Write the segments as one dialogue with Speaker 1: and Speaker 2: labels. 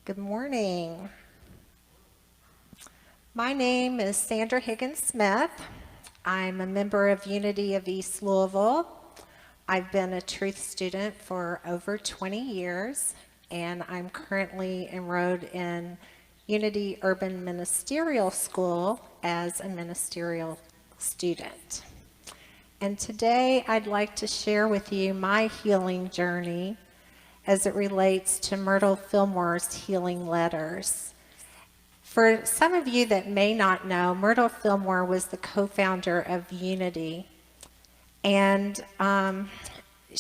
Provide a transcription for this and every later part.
Speaker 1: Good morning. My name is Sandra Higgins Smith. I'm a member of Unity of East Louisville. I've been a Truth student for over 20 years, and I'm currently enrolled in Unity Urban Ministerial School as a ministerial student. And today I'd like to share with you my healing journey as it relates to Myrtle Fillmore's healing letters. For some of you that may not know, Myrtle Fillmore was the co-founder of Unity. And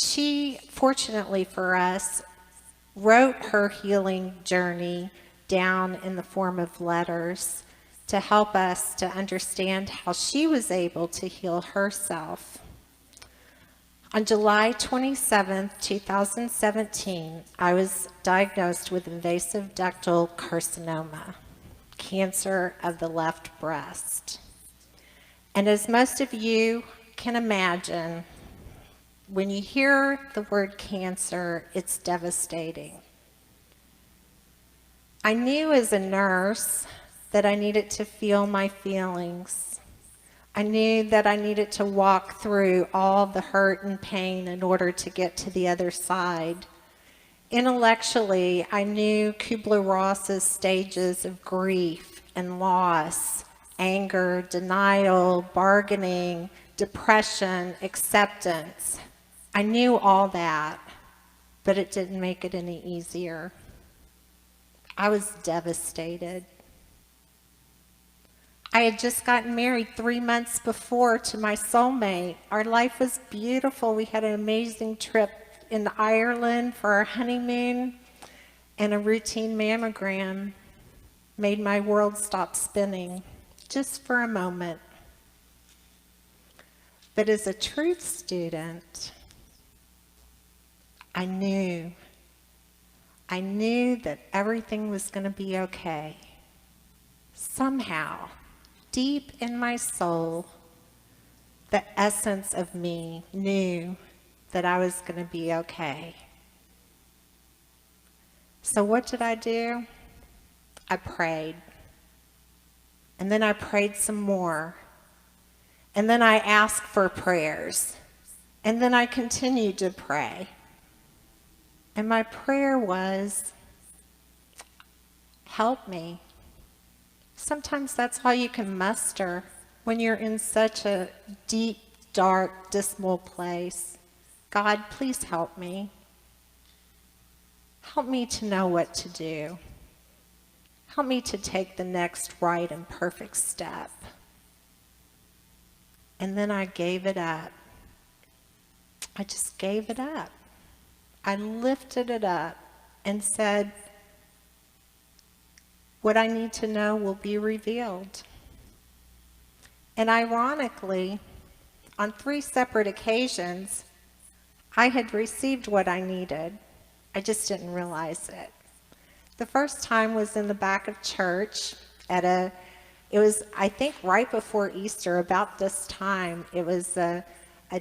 Speaker 1: she, fortunately for us, wrote her healing journey down in the form of letters to help us to understand how she was able to heal herself. On July 27, 2017, I was diagnosed with invasive ductal carcinoma, cancer of the left breast. And as most of you can imagine, when you hear the word cancer, it's devastating. I knew as a nurse that I needed to feel my feelings. I knew that I needed to walk through all the hurt and pain in order to get to the other side. Intellectually, I knew Kubler-Ross's stages of grief and loss, anger, denial, bargaining, depression, acceptance. I knew all that, but it didn't make it any easier. I was devastated. I had just gotten married 3 months before to my soulmate. Our life was beautiful. We had an amazing trip in Ireland for our honeymoon, and a routine mammogram made my world stop spinning just for a moment. But as a truth student, I knew that everything was going to be okay. Somehow, deep in my soul, the essence of me knew that I was going to be okay. So what did I do? I prayed. And then I prayed some more. And then I asked for prayers. And then I continued to pray. And my prayer was, help me. Sometimes that's all you can muster when you're in such a deep, dark, dismal place. God, please help me. Help me to know what to do. Help me to take the next right and perfect step. And then I gave it up. I just gave it up. I lifted it up and said, what I need to know will be revealed. And ironically, on 3 separate occasions, I had received what I needed. I just didn't realize it. The first time was in the back of church it was, I think, right before Easter, about this time. It was a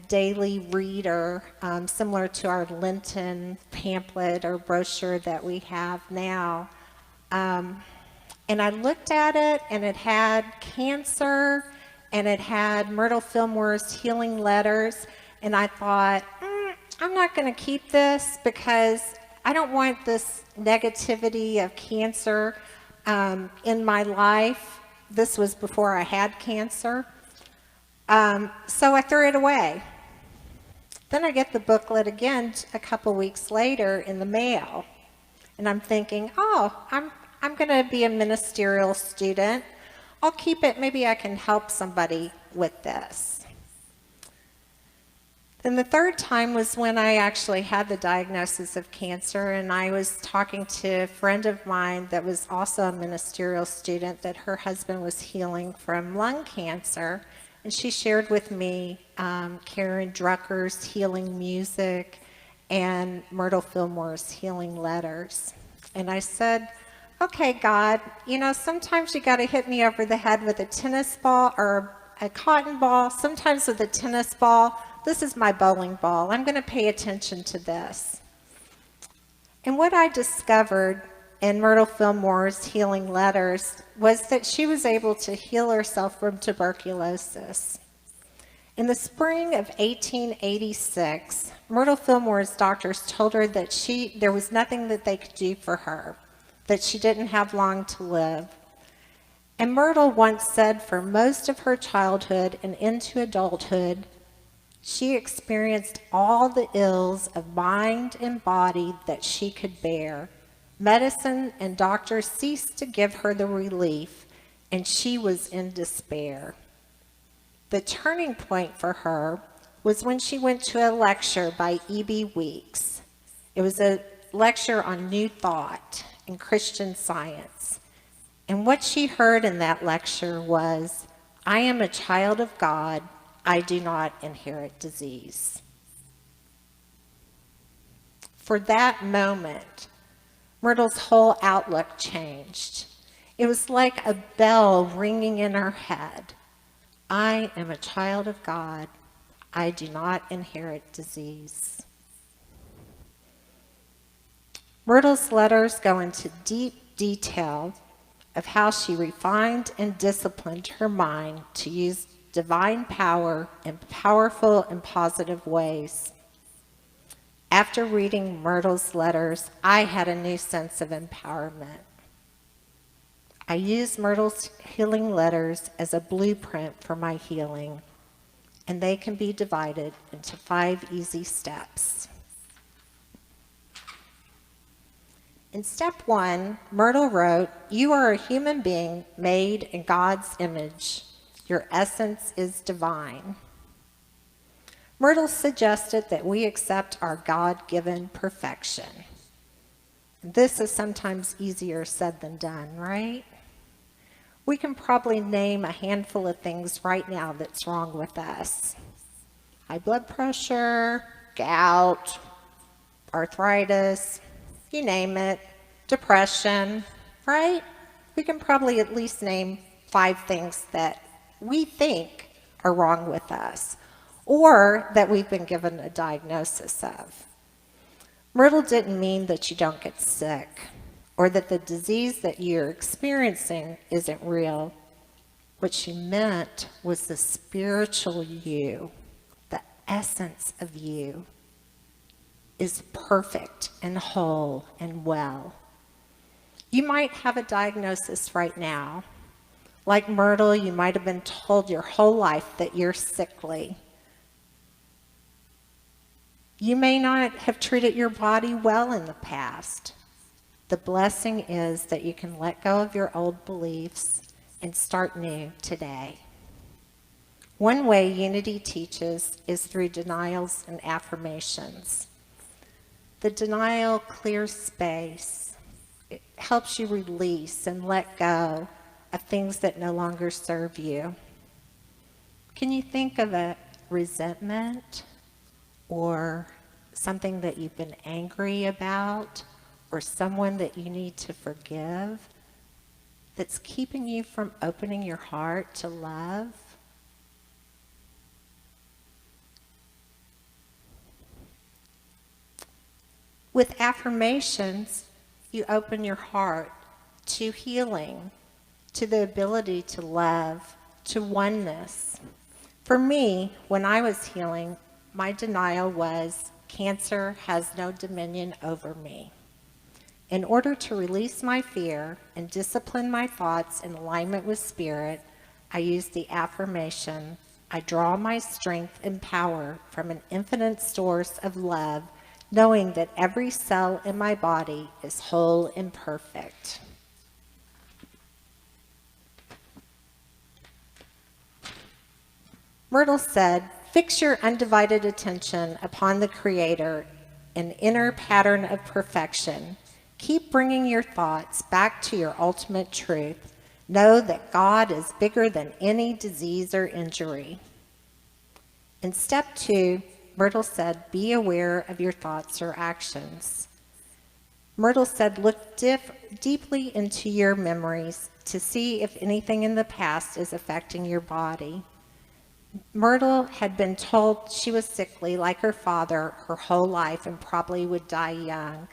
Speaker 1: daily reader, similar to our Lenten pamphlet or brochure that we have now. And I looked at it, and it had cancer, and it had Myrtle Fillmore's healing letters, and I thought, I'm not going to keep this because I don't want this negativity of cancer in my life. This was before I had cancer. So I threw it away. Then I get the booklet again a couple weeks later in the mail, and I'm thinking, I'm going to be a ministerial student. I'll keep it. Maybe I can help somebody with this. Then the third time was when I actually had the diagnosis of cancer, and I was talking to a friend of mine that was also a ministerial student, that her husband was healing from lung cancer, and she shared with me Karen Drucker's healing music and Myrtle Fillmore's healing letters. And I said, okay, God, sometimes you got to hit me over the head with a tennis ball or a cotton ball, sometimes with a tennis ball. This is my bowling ball. I'm going to pay attention to this. And what I discovered in Myrtle Fillmore's healing letters was that she was able to heal herself from tuberculosis. In the spring of 1886, Myrtle Fillmore's doctors told her that there was nothing that they could do for her, that she didn't have long to live. And Myrtle once said for most of her childhood and into adulthood, she experienced all the ills of mind and body that she could bear. Medicine and doctors ceased to give her the relief, and she was in despair. The turning point for her was when she went to a lecture by E.B. Weeks. It was a lecture on New Thought and Christian Science. And what she heard in that lecture was, "I am a child of God. I do not inherit disease." For that moment, Myrtle's whole outlook changed. It was like a bell ringing in her head. I am a child of God. I do not inherit disease. Myrtle's letters go into deep detail of how she refined and disciplined her mind to use divine power in powerful and positive ways. After reading Myrtle's letters, I had a new sense of empowerment. I use Myrtle's healing letters as a blueprint for my healing, and they can be divided into 5 easy steps. In step 1, Myrtle wrote, "You are a human being made in God's image. Your essence is divine." Myrtle suggested that we accept our God-given perfection. This is sometimes easier said than done, right? We can probably name a handful of things right now that's wrong with us. High blood pressure, gout, arthritis, you name it, depression, right? We can probably at least name 5 things that we think are wrong with us, or that we've been given a diagnosis of. Myrtle didn't mean that you don't get sick, or that the disease that you're experiencing isn't real. What she meant was the spiritual you, the essence of you, is perfect and whole and well. You might have a diagnosis right now. Like Myrtle, you might have been told your whole life that you're sickly. You may not have treated your body well in the past. The blessing is that you can let go of your old beliefs and start new today. One way Unity teaches is through denials and affirmations. The denial clears space. It helps you release and let go of things that no longer serve you. Can you think of a resentment or something that you've been angry about, or someone that you need to forgive that's keeping you from opening your heart to love? With affirmations, you open your heart to healing, to the ability to love, to oneness. For me, when I was healing, my denial was, cancer has no dominion over me. In order to release my fear and discipline my thoughts in alignment with Spirit, I use the affirmation, I draw my strength and power from an infinite source of love, knowing that every cell in my body is whole and perfect. Myrtle said, fix your undivided attention upon the Creator, an inner pattern of perfection. Keep bringing your thoughts back to your ultimate truth. Know that God is bigger than any disease or injury. In step 2, Myrtle said, be aware of your thoughts or actions. Myrtle said, look deeply into your memories to see if anything in the past is affecting your body. Myrtle had been told she was sickly like her father her whole life and probably would die young.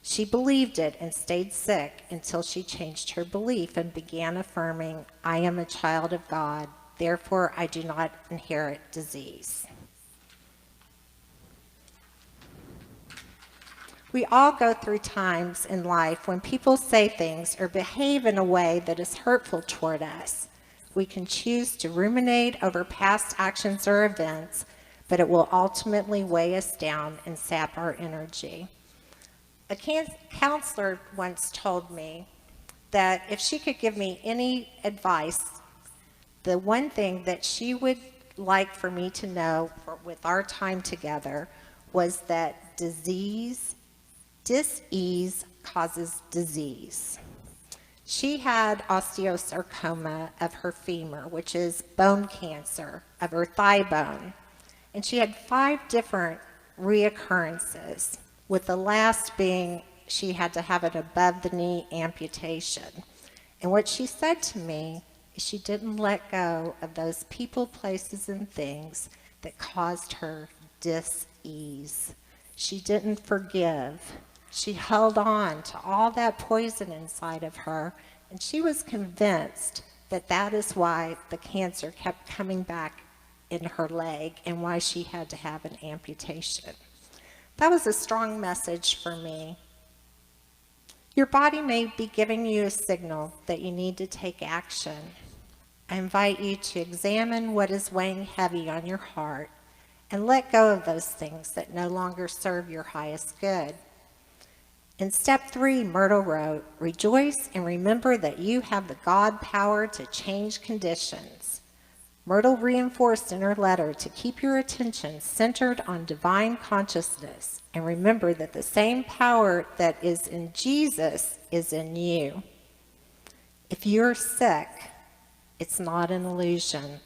Speaker 1: She believed it and stayed sick until she changed her belief and began affirming, "I am a child of God, therefore I do not inherit disease." We all go through times in life when people say things or behave in a way that is hurtful toward us. We can choose to ruminate over past actions or events, but it will ultimately weigh us down and sap our energy. A counselor once told me that if she could give me any advice, the one thing that she would like for me to know with our time together was that dis-ease causes disease. She had osteosarcoma of her femur, which is bone cancer of her thigh bone, and she had 5 different reoccurrences, with the last being she had to have an above-the-knee amputation. And what she said to me is she didn't let go of those people, places, and things that caused her dis-ease. She didn't forgive. She held on to all that poison inside of her, and she was convinced that that is why the cancer kept coming back in her leg and why she had to have an amputation. That was a strong message for me. Your body may be giving you a signal that you need to take action. I invite you to examine what is weighing heavy on your heart and let go of those things that no longer serve your highest good. In step 3, Myrtle wrote, "Rejoice and remember that you have the God power to change conditions." Myrtle reinforced in her letter to keep your attention centered on divine consciousness and remember that the same power that is in Jesus is in you. If you're sick, it's not an illusion.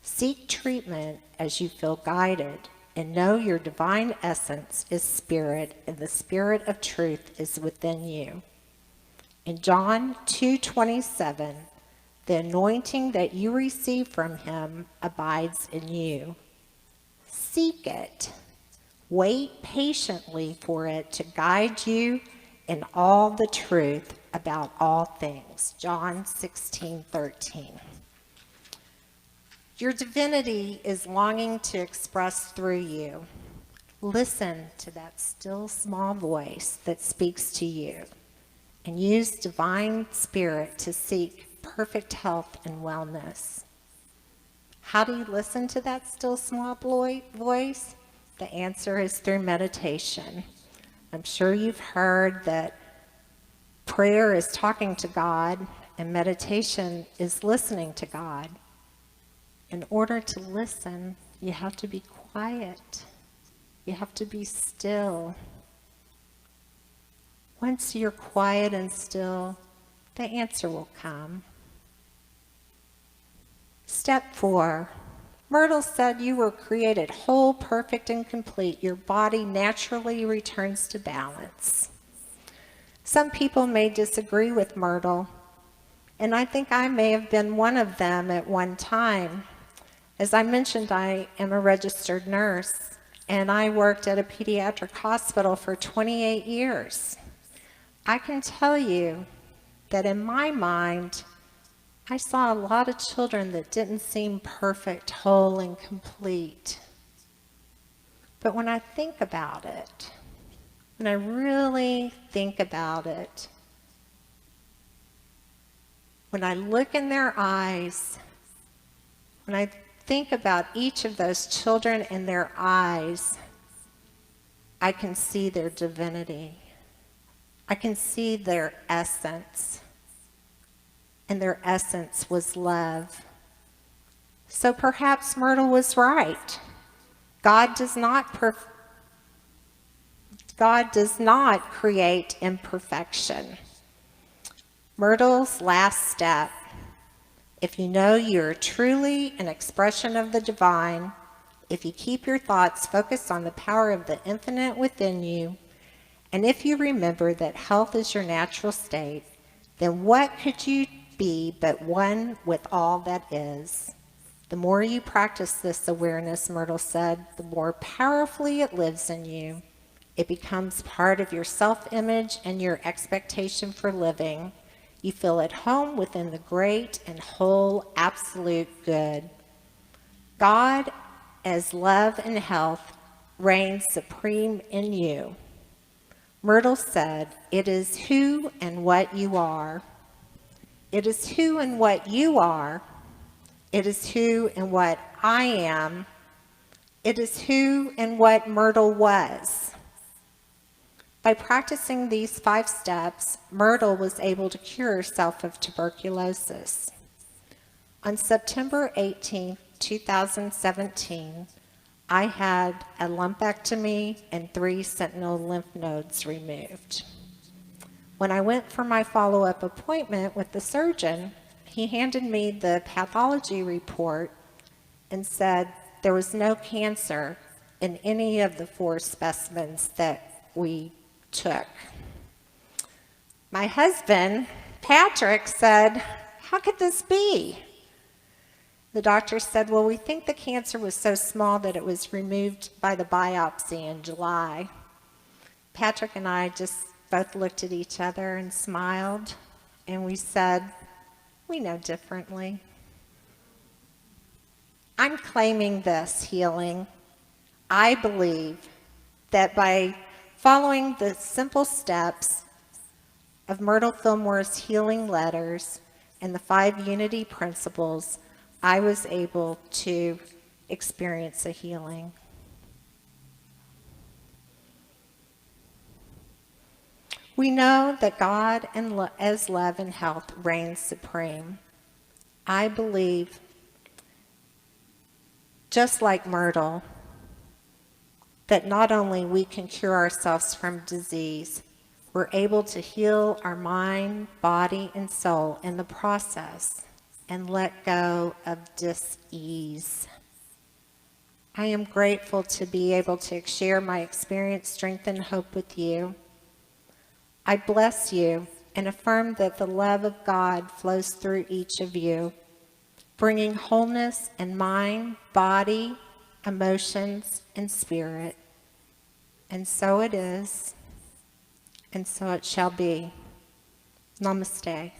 Speaker 1: Seek treatment as you feel guided and know your divine essence is spirit and the spirit of truth is within you. In John 2:27, the anointing that you receive from him abides in you. Seek it. Wait patiently for it to guide you in all the truth about all things. John 16:13. Your divinity is longing to express through you. Listen to that still small voice that speaks to you and use divine spirit to seek perfect health and wellness. How do you listen to that still small voice? The answer is through meditation. I'm sure you've heard that prayer is talking to God and meditation is listening to God. In order to listen, you have to be quiet. You have to be still. Once you're quiet and still, the answer will come. Step 4. Myrtle said you were created whole, perfect, and complete. Your body naturally returns to balance. Some people may disagree with Myrtle, and I think I may have been one of them at one time. As I mentioned, I am a registered nurse, and I worked at a pediatric hospital for 28 years. I can tell you that in my mind, I saw a lot of children that didn't seem perfect, whole, and complete. But when I think about it, when I really think about it, when I look in their eyes, when I think about each of those children in their eyes, I can see their divinity. I can see their essence. And their essence was love. So perhaps Myrtle was right. God does not create imperfection. Myrtle's last step: if you know you're truly an expression of the divine, if you keep your thoughts focused on the power of the infinite within you, and if you remember that health is your natural state, then what could you be but one with all that is? The more you practice this awareness, Myrtle said, the more powerfully it lives in you. It becomes part of your self-image and your expectation for living. You feel at home within the great and whole absolute good. God, as love and health, reigns supreme in you. Myrtle said, "It is who and what you are. It is who and what you are. It is who and what I am. It is who and what Myrtle was." By practicing these 5 steps, Myrtle was able to cure herself of tuberculosis. On September 18, 2017, I had a lumpectomy and 3 sentinel lymph nodes removed. When I went for my follow-up appointment with the surgeon, he handed me the pathology report and said there was no cancer in any of the 4 specimens that we took. My husband, Patrick, said, "How could this be?" The doctor said, "Well, we think the cancer was so small that it was removed by the biopsy in July." Patrick and I just both looked at each other and smiled, and we said, "We know differently." I'm claiming this healing. I believe that by following the simple steps of Myrtle Fillmore's healing letters and the 5 unity principles, I was able to experience a healing. We know that God, as love and health, reigns supreme. I believe, just like Myrtle, that not only we can cure ourselves from disease, we're able to heal our mind, body, and soul in the process and let go of dis-ease. I am grateful to be able to share my experience, strength, and hope with you. I bless you and affirm that the love of God flows through each of you, bringing wholeness in mind, body, emotions, and spirit. And so it is, and so it shall be. Namaste.